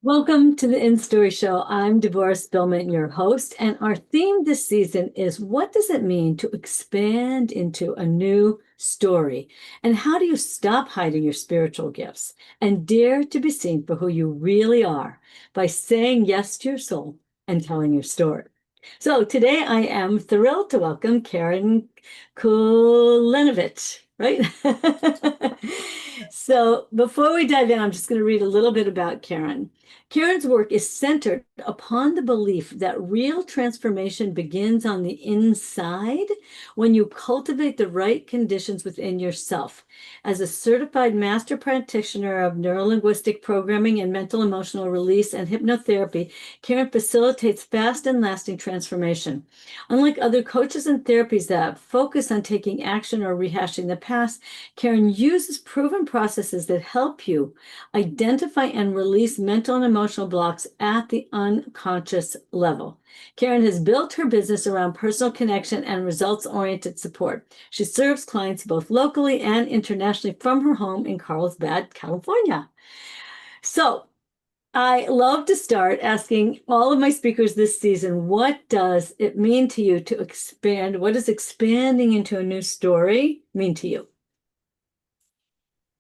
Welcome to the InStory show. I'm Devorah Spilman, your host, and our theme this season is what does it mean to expand into a new story? And how do you stop hiding your spiritual gifts and dare to be seen for who you really are by saying yes to your soul and telling your story? So today I am thrilled to welcome Karyn Kulenovic, right? So before we dive in, I'm just going to read a little bit about Karyn. Karyn's work is centered upon the belief that real transformation begins on the inside when you cultivate the right conditions within yourself. As a certified master practitioner of neuro-linguistic programming and mental emotional release and hypnotherapy, Karyn facilitates fast and lasting transformation. Unlike other coaches and therapies that focus on taking action or rehashing the past, Karyn uses proven processes that help you identify and release mental and emotional blocks at the unconscious level. Karyn has built her business around personal connection and results-oriented support. She serves clients both locally and internationally from her home in Carlsbad, California. So I love to start asking all of my speakers this season, what does it mean to you to expand? What does expanding into a new story mean to you?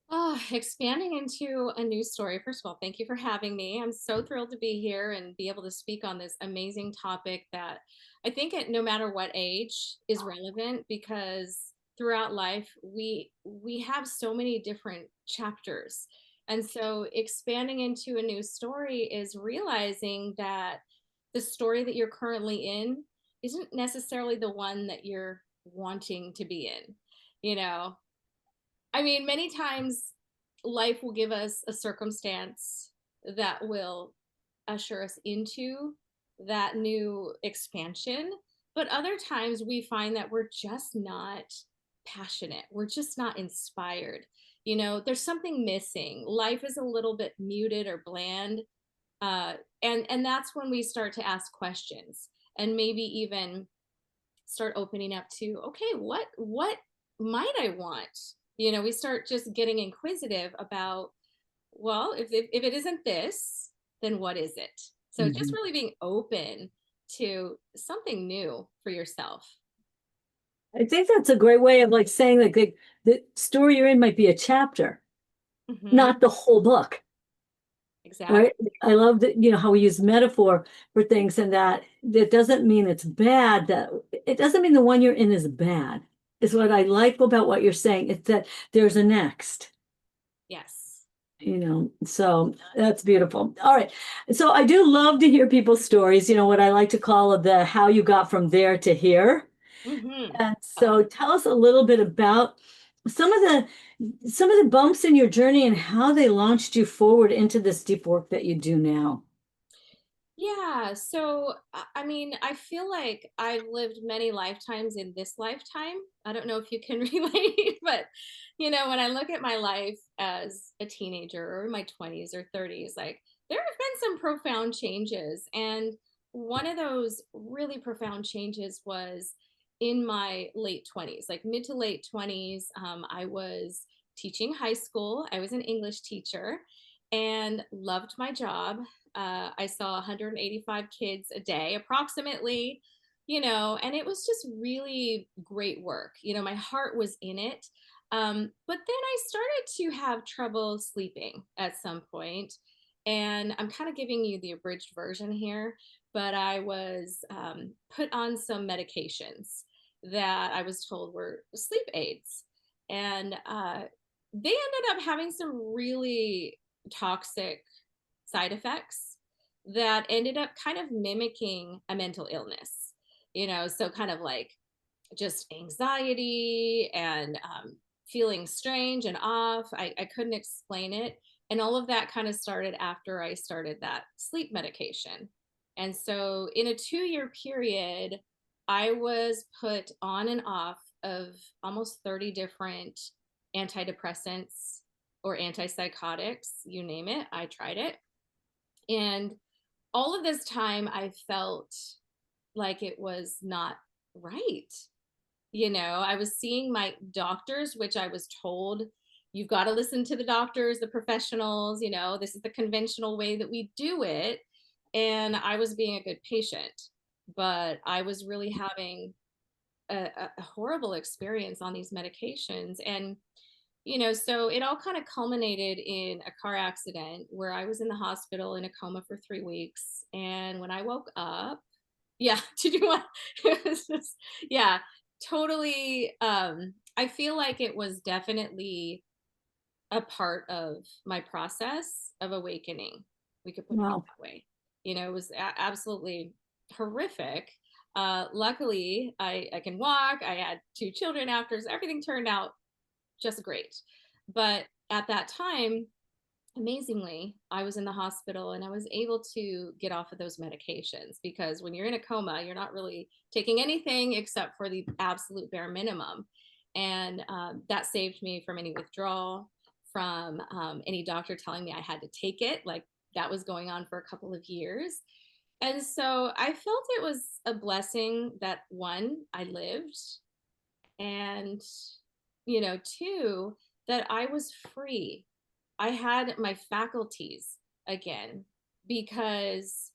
Oh, expanding into a new story. First of all, thank you for having me. I'm so thrilled to be here and be able to speak on this amazing topic that I think at no matter what age is relevant because throughout life we have so many different chapters. And so expanding into a new story is realizing that the story that you're currently in isn't necessarily the one that you're wanting to be in. You know, I mean, many times life will give us a circumstance that will usher us into that new expansion. But other times we find that we're just not passionate. We're just not inspired. You know, there's something missing. Life is a little bit muted or bland. And that's when we start to ask questions and maybe even start opening up to, okay, what might I want? You know, we start just getting inquisitive about, well, if it isn't this, then what is it? So just Mhm. really being open to something new for yourself. I think that's a great way of like saying that the story you're in might be a chapter, Hmm. not the whole book. Exactly. Right? I love that, how we use metaphor for things and that doesn't mean it's bad, that it doesn't mean the one you're in is bad. Is what I like about what you're saying. It's that there's a next. Yes. So that's beautiful. All right. So I do love to hear people's stories, what I like to call the how you got from there to here. Hmm. And so tell us a little bit about some of the bumps in your journey and how they launched you forward into this deep work that you do now. Yeah, so I mean, I feel like I've lived many lifetimes in this lifetime. I don't know if you can relate, but when I look at my life as a teenager or in my 20s or 30s, like there have been some profound changes. And one of those really profound changes was in my late 20s, like mid to late 20s. I was teaching high school, I was an English teacher and loved my job. I saw 185 kids a day, approximately, and it was just really great work. My heart was in it. But then I started to have trouble sleeping at some point, and I'm kind of giving you the abridged version here, but I was put on some medications that I was told were sleep aids. And they ended up having some really toxic side effects that ended up kind of mimicking a mental illness, so kind of like just anxiety and feeling strange and off. I couldn't explain it. And all of that kind of started after I started that sleep medication. And so, in a 2-year period, I was put on and off of almost 30 different antidepressants or antipsychotics, you name it. I tried it. And all of this time, I felt like it was not right. I was seeing my doctors, which I was told you've got to listen to the doctors, the professionals, this is the conventional way that we do it. And I was being a good patient, but I was really having a horrible experience on these medications. And so it all kind of culminated in a car accident where I was in the hospital in a coma for 3 weeks. And when I woke up, yeah, did you want, it was just, yeah, totally. I feel like it was definitely a part of my process of awakening. We could put it Wow. that way. It was absolutely horrific. Luckily, I can walk. I had 2 children after, so everything turned out just great. But at that time, amazingly, I was in the hospital and I was able to get off of those medications, because when you're in a coma, you're not really taking anything except for the absolute bare minimum. And that saved me from any withdrawal, from any doctor telling me I had to take it. Like, that was going on for a couple of years. And so I felt it was a blessing that, one, I lived, and, two, that I was free. I had my faculties again, because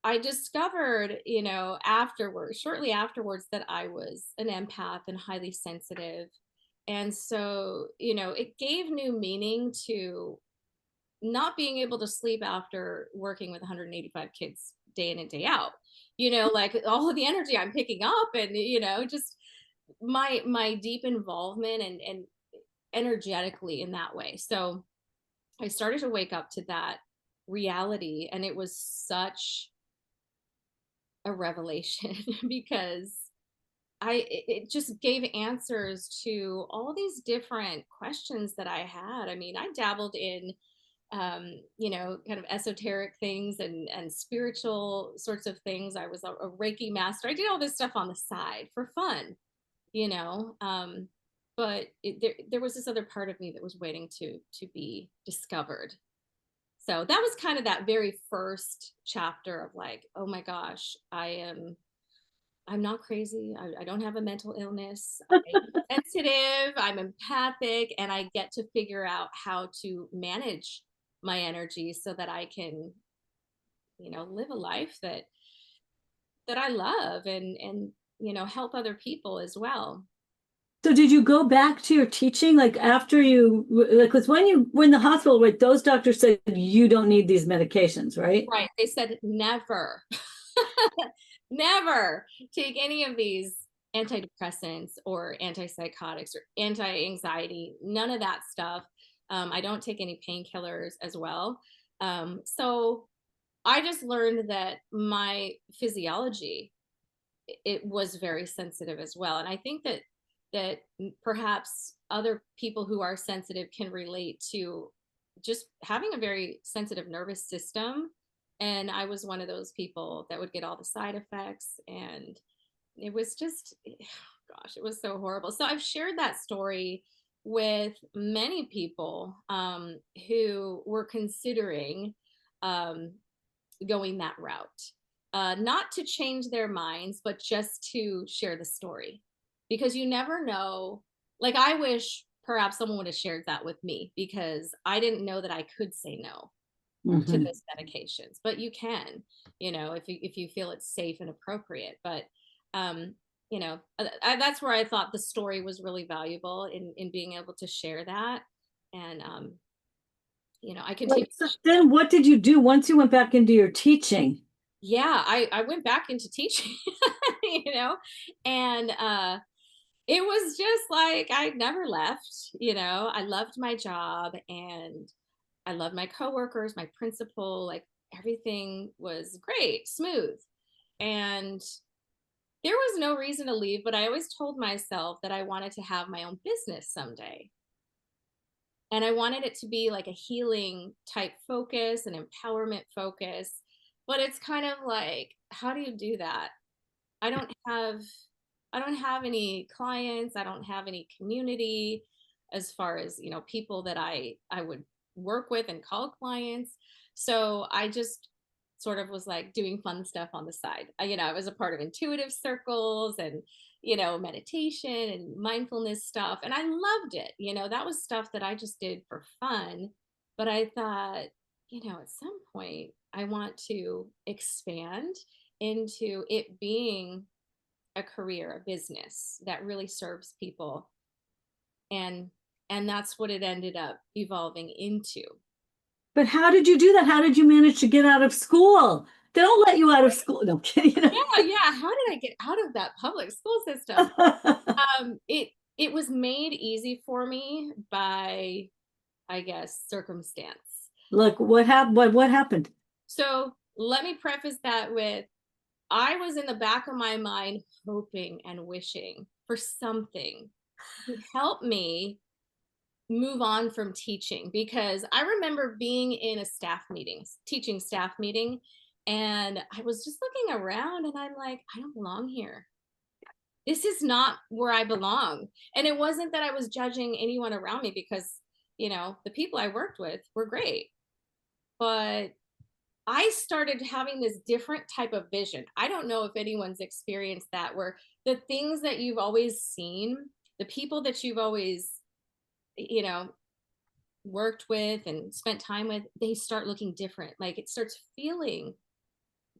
I discovered, afterwards, shortly afterwards, that I was an empath and highly sensitive. And so, it gave new meaning to not being able to sleep after working with 185 kids day in and day out. Like, all of the energy I'm picking up, and, just my deep involvement and energetically in that way. So I started to wake up to that reality, and it was such a revelation because it just gave answers to all these different questions that I had. I mean, I dabbled in kind of esoteric things and spiritual sorts of things. I was a Reiki master. I did all this stuff on the side for fun, you know. But there was this other part of me that was waiting to be discovered. So that was kind of that very first chapter of like, oh my gosh, I'm not crazy. I don't have a mental illness. I'm sensitive, I'm empathic, and I get to figure out how to manage my energy so that I can, live a life that I love, and help other people as well. So did you go back to your teaching like after you like because when you were in the hospital, right, those doctors said you don't need these medications, right? Right. They said never, never take any of these antidepressants or antipsychotics or anti-anxiety, none of that stuff. I don't take any painkillers as well. So I just learned that my physiology, it was very sensitive as well. And I think that perhaps other people who are sensitive can relate to just having a very sensitive nervous system. And I was one of those people that would get all the side effects. And it was just, gosh, it was so horrible. So I've shared that story with many people who were considering um, going that route. Not to change their minds, but just to share the story. Because you never know. Like, I wish perhaps someone would have shared that with me, because I didn't know that I could say no to Mhm. those medications. But you can, if you feel it's safe and appropriate. But that's where I thought the story was really valuable in being able to share that. And I continue. Right. So then what did you do once you went back into your teaching? Yeah, I went back into teaching, and it was just like I never left. I loved my job, and I loved my coworkers, my principal, like everything was great, smooth. And there was no reason to leave, but I always told myself that I wanted to have my own business someday. And I wanted it to be like a healing type focus, an empowerment focus. But it's kind of like, how do you do that? I don't have I don't have any clients, I don't have any community as far as, people that I would work with and call clients. So I just sort of was like doing fun stuff on the side. I was a part of intuitive circles, and meditation and mindfulness stuff. And I loved it. That was stuff that I just did for fun. But I thought, at some point, I want to expand into it being a career, a business that really serves people. And that's what it ended up evolving into. But how did you do that? How did you manage to get out of school? They don't let you out of school. No I'm kidding. Yeah. How did I get out of that public school system? It was made easy for me by, I guess, circumstance. Look, what happened? What happened? So let me preface that with, I was in the back of my mind hoping and wishing for something to help me move on from teaching, because I remember being in a teaching staff meeting, and I was just looking around and I'm like, I don't belong here. This is not where I belong. And it wasn't that I was judging anyone around me, because, the people I worked with were great. But I started having this different type of vision. I don't know if anyone's experienced that, where the things that you've always seen, the people that you've always, you know, worked with and spent time with, they start looking different. Like it starts feeling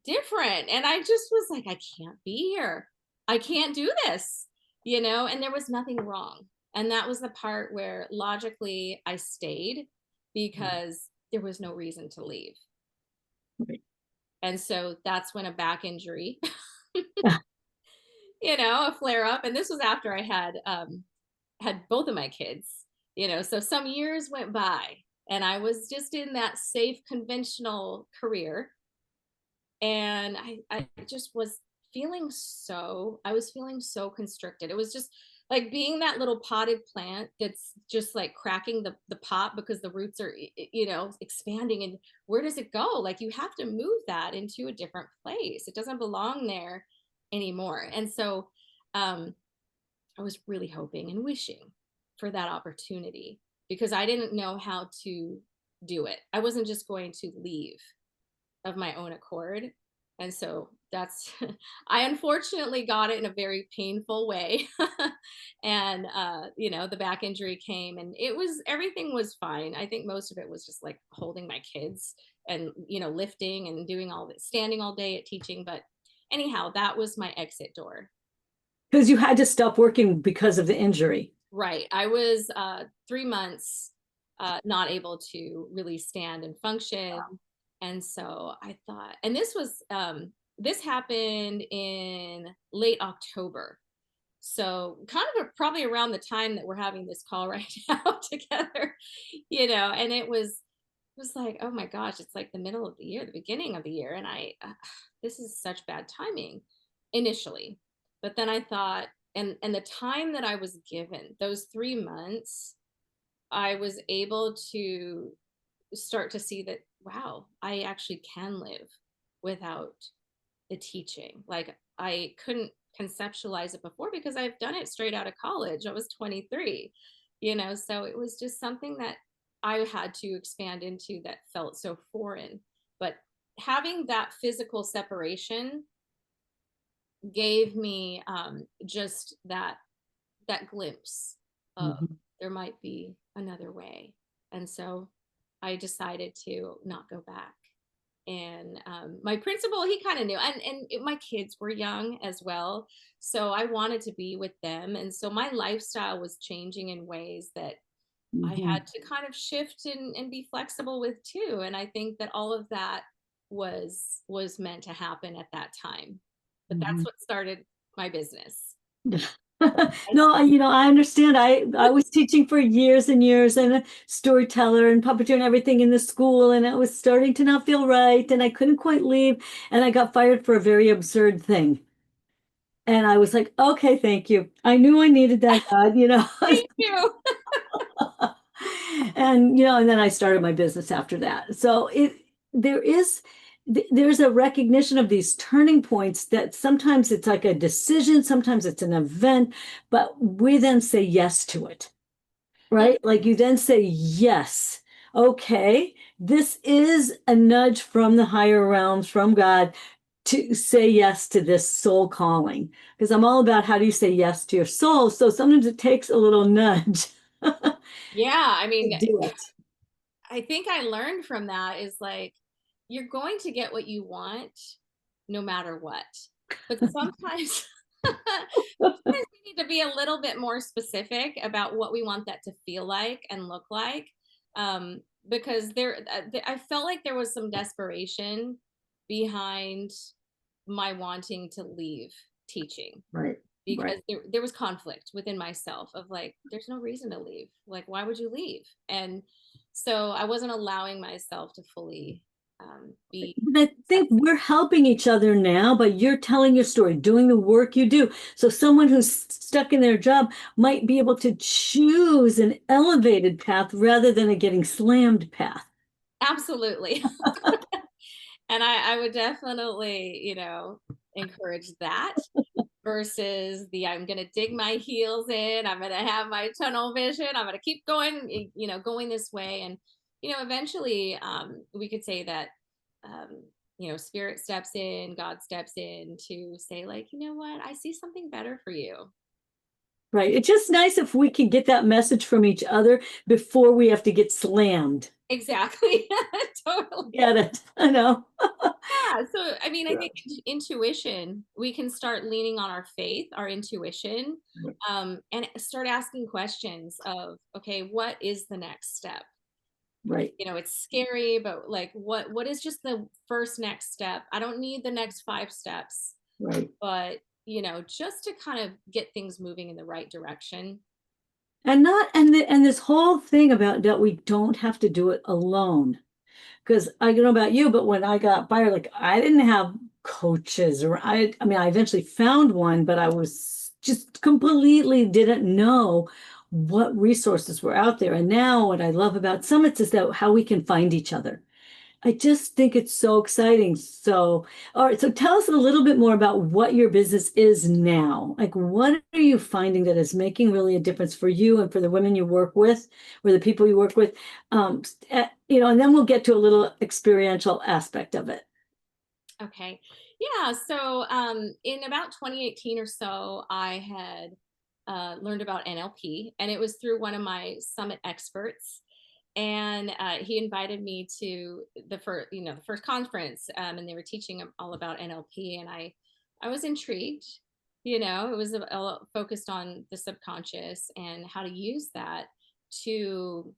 different. And I just was like, I can't be here. I can't do this, and there was nothing wrong. And that was the part where logically I stayed, because there was no reason to leave. Right. And so that's when a back injury, a flare up. And this was after I had both of my kids, so some years went by and I was just in that safe conventional career. And I just I was feeling so constricted. It was just like being that little potted plant that's just like cracking the pot, because the roots are, expanding. And where does it go? Like you have to move that into a different place. It doesn't belong there anymore. And so I was really hoping and wishing for that opportunity, because I didn't know how to do it. I wasn't just going to leave of my own accord. And so that's, I unfortunately got it in a very painful way. And, the back injury came, and everything was fine. I think most of it was just like holding my kids and, lifting and doing all this, standing all day at teaching. But anyhow, that was my exit door. Because you had to stop working because of the injury. Right. I was 3 months not able to really stand and function. Wow. And so I thought, and this happened in late October. So kind of probably around the time that we're having this call right now together, and it was like, oh my gosh, it's like the middle of the year, the beginning of the year. And this is such bad timing initially. But then I thought, and the time that I was given, those 3 months, I was able to start to see that, wow, I actually can live without the teaching. Like I couldn't conceptualize it before, because I've done it straight out of college. I was 23, so it was just something that I had to expand into that felt so foreign. But having that physical separation gave me just that glimpse of there might be another way. And so I decided to not go back. And my principal, he kind of knew, and my kids were young as well, so I wanted to be with them. And so my lifestyle was changing in ways that I had to kind of shift and be flexible with too. And I think that all of that was meant to happen at that time. But that's what started my business. No, I understand. I was teaching for years and years, and a storyteller and puppeteer and everything in the school, and it was starting to not feel right, and I couldn't quite leave, and I got fired for a very absurd thing. And I was like, okay, thank you. I knew I needed that, God. Thank you. And then I started my business after that. So there's a recognition of these turning points that sometimes it's like a decision, sometimes it's an event, but we then say yes to it, right? Like you then say, yes, okay, this is a nudge from the higher realms, from God, to say yes to this soul calling, because I'm all about how do you say yes to your soul. So sometimes it takes a little nudge to Yeah, I mean, do it. I think I learned from that is like, you're going to get what you want no matter what. But sometimes, sometimes we need to be a little bit more specific about what we want that to feel like and look like. Because I felt like there was some desperation behind my wanting to leave teaching, Right, because right. there was conflict within myself of like, there's no reason to leave. Like, why would you leave? And so I wasn't allowing myself to fully be But I think we're helping each other now, but you're telling your story, doing the work you do. So someone who's stuck in their job might be able to choose an elevated path rather than a getting slammed path. absolutely. And I would definitely, encourage that versus the I'm going to dig my heels in, I'm going to have my tunnel vision, I'm going to keep going, going this way. And, eventually we could say that, um, spirit steps in, God steps in to say, like, you know what, I see something better for you. Right. It's just nice if we can get that message from each other before we have to get slammed. Exactly. Totally. Get it? I know. Yeah, so I mean, I Yeah. think intuition, we can start leaning on our faith, our intuition, and start asking questions of, okay, what is the next step? Right. It's scary, but like, what is just the first next step? I don't need the next 5 steps, Right. but just to kind of get things moving in the right direction. And not and this whole thing about that we don't have to do it alone. Because I don't know about you, but when I got fired, like I didn't have coaches or I mean, I eventually found one, but I was just completely didn't know what resources were out there. And now what I love about summits is that how we can find each other. I just think it's so exciting. So, all right, so tell us a little bit more about what your business is now. Like, what are you finding that is making really a difference for you and for the women you work with, or the people you work with? And then we'll get to a little experiential aspect of it. Okay. Yeah. So in about 2018 or so, I had learned about NLP, and it was through one of my summit experts. And he invited me to the first conference, and they were teaching all about NLP, and I was intrigued. It was focused on the subconscious and how to use that to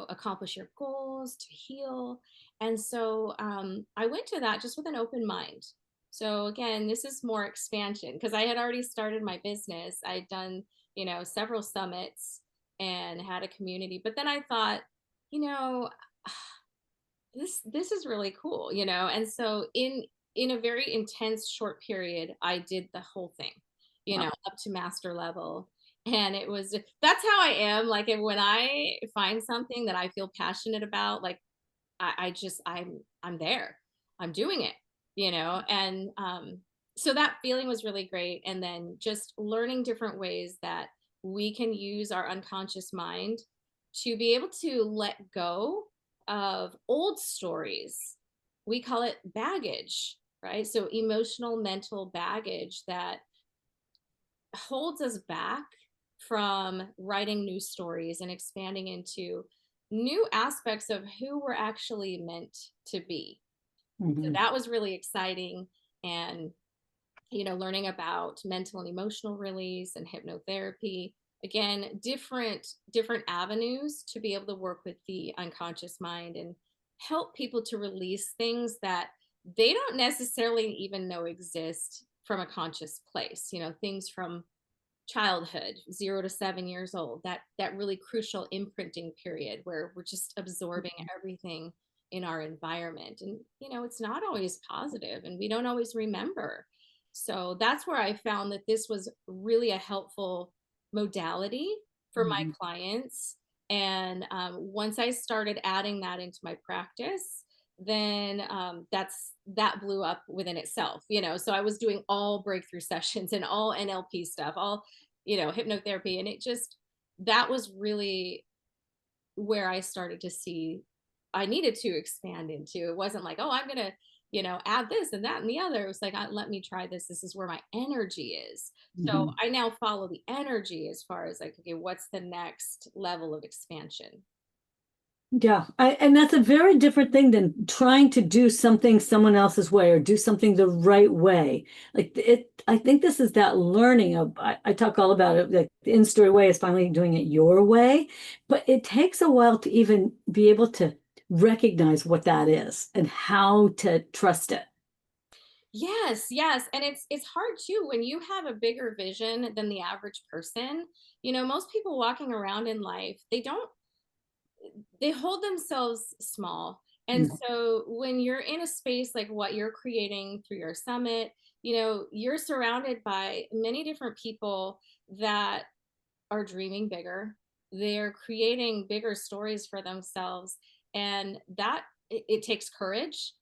accomplish your goals, to heal. And so I went to that just with an open mind. So again, this is more expansion because I had already started my business. I'd done, several summits and had a community. But then I thought, you know, this is really cool, and so in a very intense short period, I did the whole thing, Wow. up to master level. And it was that's how I am. Like, when I find something that I feel passionate about, like I just I'm there. I'm doing it, and so that feeling was really great. And then just learning different ways that we can use our unconscious mind to be able to let go of old stories. We call it baggage, right? So emotional, mental baggage that holds us back from writing new stories and expanding into new aspects of who we're actually meant to be. So Mhm. that was really exciting. And learning about mental and emotional release and hypnotherapy, again, different avenues to be able to work with the unconscious mind and help people to release things that they don't necessarily even know exist from a conscious place, things from childhood, 0 to 7 years old, that really crucial imprinting period where we're just absorbing everything in our environment. And it's not always positive, and we don't always remember. So that's where I found that this was really a helpful modality for my Mhm. clients. And once I started adding that into my practice, then that blew up within itself. So I was doing all breakthrough sessions and all NLP stuff, all hypnotherapy. And that was really where I started to see I needed to expand into. It wasn't like, oh, I'm going to add this and that and the other. It was like, let me try this. This is where my energy is. So Mhm. I now follow the energy as far as like, okay, what's the next level of expansion? Yeah, and that's a very different thing than trying to do something someone else's way or do something the right way. Like I think this is that learning of, I talk all about it, like the InStory way is finally doing it your way, but it takes a while to even be able to recognize what that is and how to trust it. Yes, yes. And it's hard too when you have a bigger vision than the average person. Most people walking around in life, they hold themselves small. And Mhm. so when you're in a space like what you're creating through your summit, you're surrounded by many different people that are dreaming bigger. They're creating bigger stories for themselves. And that it takes courage,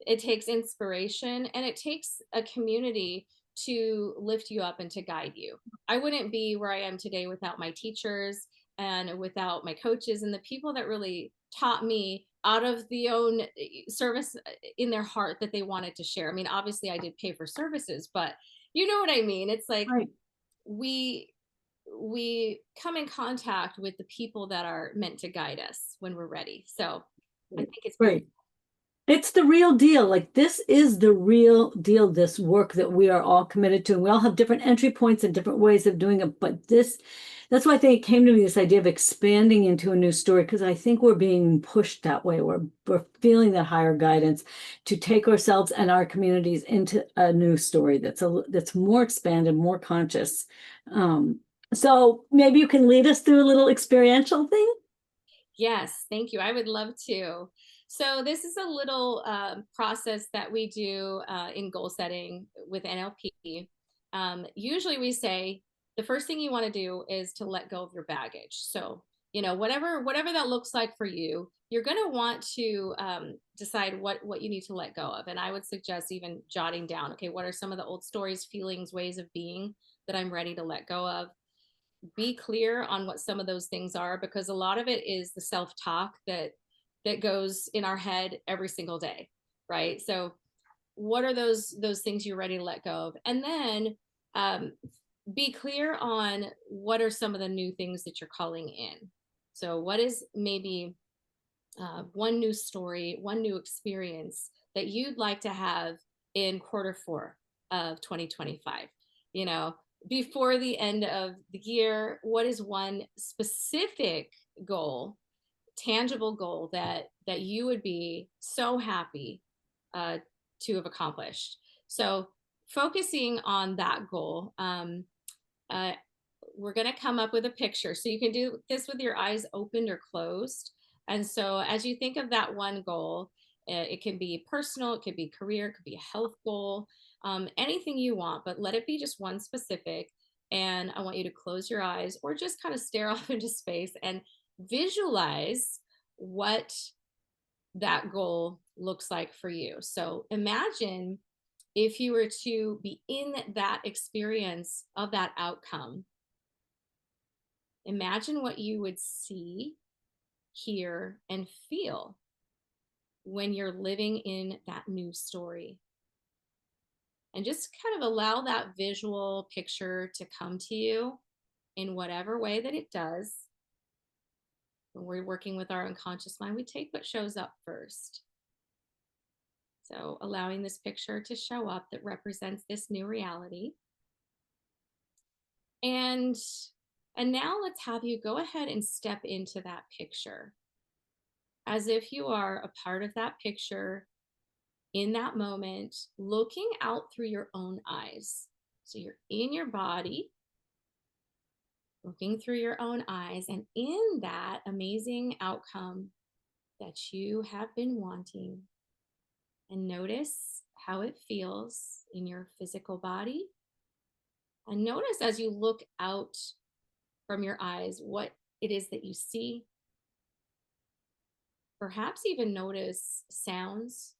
it takes inspiration, and it takes a community to lift you up and to guide you. I wouldn't be where I am today without my teachers and without my coaches and the people that really taught me out of the own service in their heart that they wanted to share. I mean, obviously I did pay for services, but you know what I mean? It's like Right. we we come in contact with the people that are meant to guide us when we're ready. So I think it's beautiful. Right. It's the real deal. Like this is the real deal, this work that we are all committed to. And we all have different entry points and different ways of doing it. But that's why I think it came to me, this idea of expanding into a new story, because I think we're being pushed that way. We're feeling that higher guidance to take ourselves and our communities into a new story that's more expanded, more conscious. Um, so maybe you can lead us through a little experiential thing. Yes, thank you. I would love to. So this is a little process that we do in goal setting with NLP. Usually we say the first thing you want to do is to let go of your baggage. So whatever that looks like for you, you're going to want to decide what you need to let go of. And I would suggest even jotting down, okay, what are some of the old stories, feelings, ways of being that I'm ready to let go of? Be clear on what some of those things are, because a lot of it is the self-talk that goes in our head every single day, right? So what are those things you're ready to let go of? And then um, be clear on what are some of the new things that you're calling in. So what is maybe one new story, one new experience that you'd like to have in Q4 of 2025? You know, before the end of the year, what is one specific goal, tangible goal that you would be so happy uh, to have accomplished? So focusing on that goal. Uh, we're going to come up with a picture. So you can do this with your eyes opened or closed. And so as you think of that one goal, it can be personal, it could be career, it could be a health goal, anything you want, but let it be just one specific. And I want you to close your eyes or just kind of stare off into space and visualize what that goal looks like for you. So imagine if you were to be in that experience of that outcome. Imagine what you would see, hear, and feel when you're living in that new story. And just kind of allow that visual picture to come to you in whatever way that it does. When we're working with our unconscious mind, we take what shows up first. So allowing this picture to show up that represents this new reality. And and now let's have you go ahead and step into that picture as if you are a part of that picture in that moment, looking out through your own eyes. So you're in your body, looking through your own eyes, and in that amazing outcome that you have been wanting. And notice how it feels in your physical body. And notice as you look out from your eyes what it is that you see. Perhaps even notice sounds.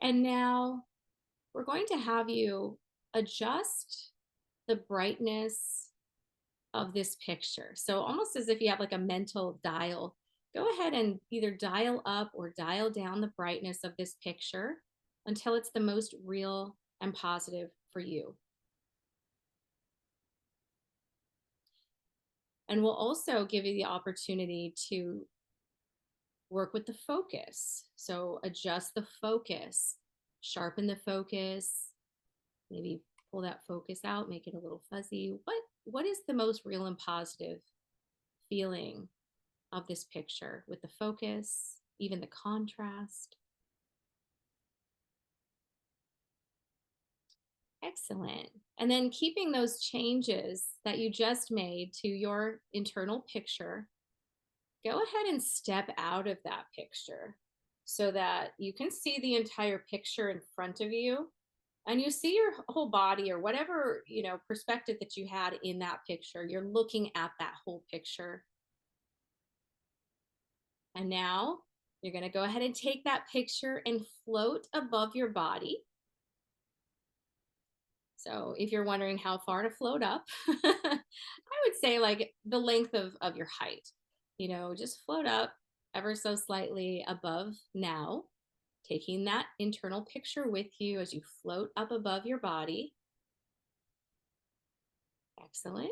And now we're going to have you adjust the brightness of this picture. So almost as if you have like a mental dial go ahead and either dial up or dial down the brightness of this picture until it's the most real and positive for you. And we'll also give you the opportunity to work with the focus. So adjust the focus, sharpen the focus, maybe pull that focus out, make it a little fuzzy. What is the most real and positive feeling of this picture with the focus, even the contrast? Excellent. And then keeping those changes that you just made to your internal picture, go ahead and step out of that picture so that you can see the entire picture in front of you and you see your whole body or whatever, perspective that you had in that picture. You're looking at that whole picture. And now you're going to go ahead and take that picture and float above your body. So if you're wondering how far to float up, I would say like the length of your height. Just float up ever so slightly above now, taking that internal picture with you as you float up above your body. Excellent.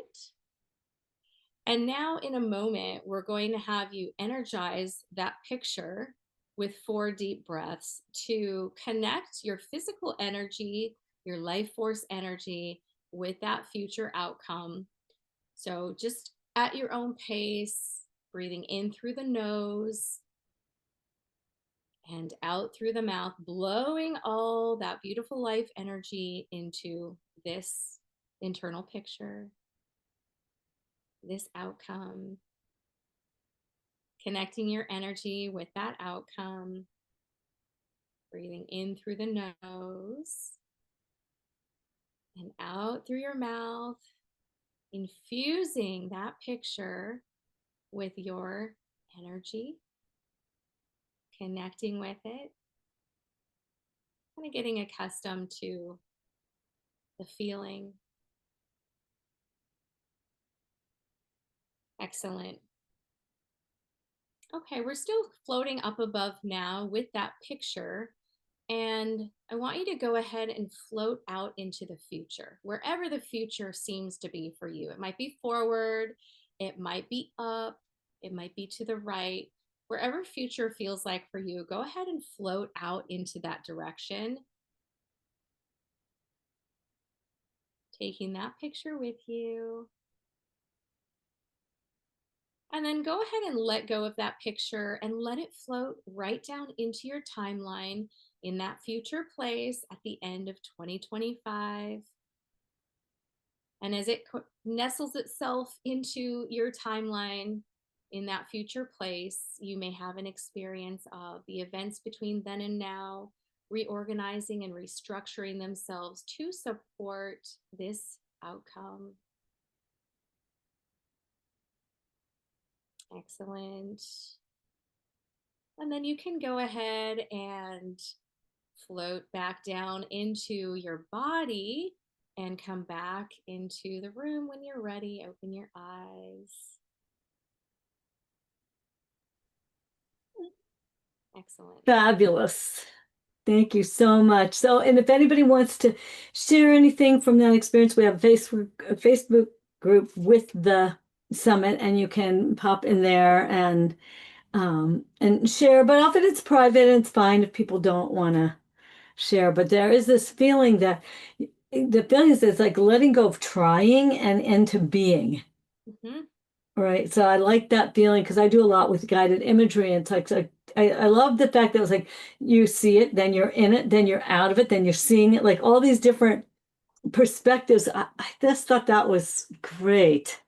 And now in a moment, we're going to have you energize that picture with 4 deep breaths to connect your physical energy, your life force energy with that future outcome. So just at your own pace, breathing in through the nose and out through the mouth, blowing all that beautiful life energy into this internal picture, this outcome, connecting your energy with that outcome, breathing in through the nose and out through your mouth, infusing that picture with your energy, connecting with it, kind of getting accustomed to the feeling. Excellent. Okay, we're still floating up above now with that picture. And I want you to go ahead and float out into the future, wherever the future seems to be for you. It might be forward, it might be up, it might be to the right. Wherever future feels like for you, go ahead and float out into that direction. Taking that picture with you. And then go ahead and let go of that picture and let it float right down into your timeline in that future place at the end of 2025. And as it nestles itself into your timeline in that future place, you may have an experience of the events between then and now reorganizing and restructuring themselves to support this outcome. Excellent. And then you can go ahead and float back down into your body and come back into the room when you're ready. Open your eyes. Excellent. Fabulous. Thank you so much. So, and if anybody wants to share anything from that experience, we have a Facebook group with the summit, and you can pop in there and share. But often it's private, and it's fine if people don't want to share. But there is this feeling that the feeling is it's like letting go of trying and into being. Mm-hmm. Right. So I like that feeling because I do a lot with guided imagery. And it's like, I love the fact that it was like you see it, then you're in it, then you're out of it, then you're seeing it, like all these different perspectives. I just thought that was great.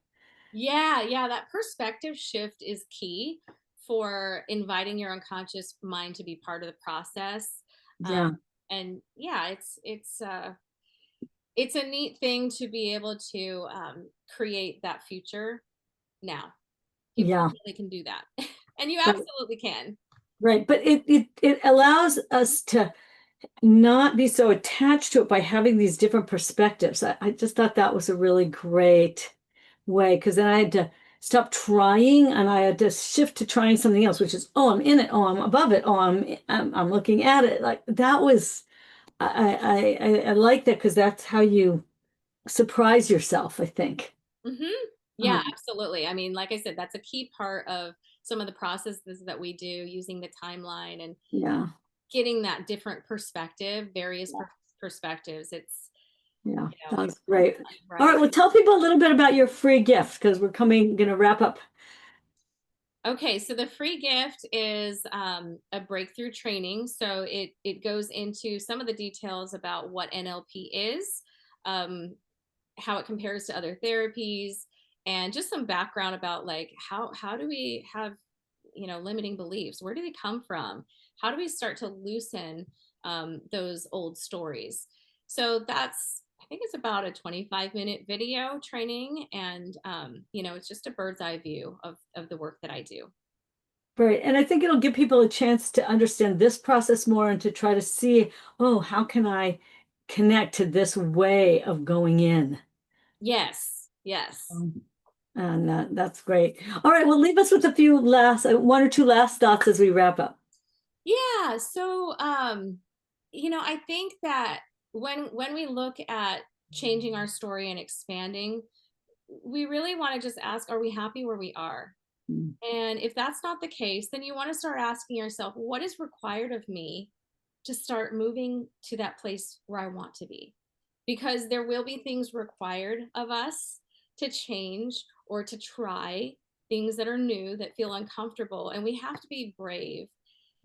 Yeah, that perspective shift is key for inviting your unconscious mind to be part of the process. Yeah. And yeah, it's a neat thing to be able to create that future now. People Yeah. really can do that. And you Right. absolutely can. Right. But it allows us to not be so attached to it by having these different perspectives. I just thought that was a really great way because then I had to stop trying, and I had to shift to trying something else, which is, oh, I'm in it, oh, I'm above it, oh, I'm looking at it. Like that was I like that because that's how you surprise yourself, I think. Hmm. Yeah, Um, absolutely. I mean, like I said, that's a key part of some of the processes that we do using the timeline and yeah, getting that different perspective, various yeah, perspectives. It's, yeah, you know, that's great. All right. right, well, tell people a little bit about your free gift because we're gonna wrap up. Okay, so the free gift is a breakthrough training. So it goes into some of the details about what NLP is, um, how it compares to other therapies, and just some background about like how do we have, you know, limiting beliefs? Where do they come from? How do we start to loosen those old stories? So that's, I think it's about a 25-minute video training, and you know, it's just a bird's eye view of the work that I do. Right. And I think it'll give people a chance to understand this process more and to try to see, oh, how can I connect to this way of going in? Yes, yes. Um, And that's great. All right, well, leave us with a few last, one or two last thoughts as we wrap up. Yeah, so you know, I think that when we look at changing our story and expanding, we really want to just ask, are we happy where we are? Mm. And if that's not the case, then you want to start asking yourself, what is required of me to start moving to that place where I want to be? Because there will be things required of us to change or to try things that are new that feel uncomfortable. And we have to be brave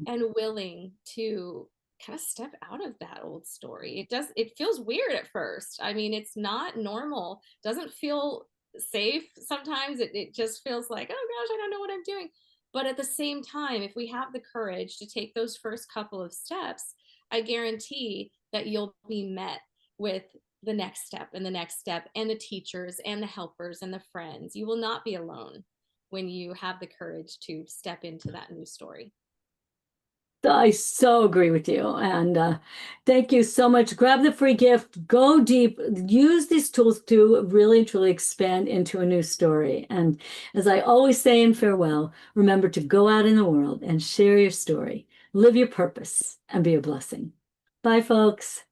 and willing to kind of step out of that old story. It feels weird at first. I mean, it's not normal, doesn't feel safe. Sometimes it just feels like, oh gosh, I don't know what I'm doing. But at the same time, if we have the courage to take those first couple of steps, I guarantee that you'll be met with the next step and the next step and the teachers and the helpers and the friends. You will not be alone when you have the courage to step into that new story. I so agree with you. And thank you so much. Grab the free gift, go deep, use these tools to really and truly expand into a new story. And as I always say in farewell, remember to go out in the world and share your story, live your purpose, and be a blessing. Bye, folks.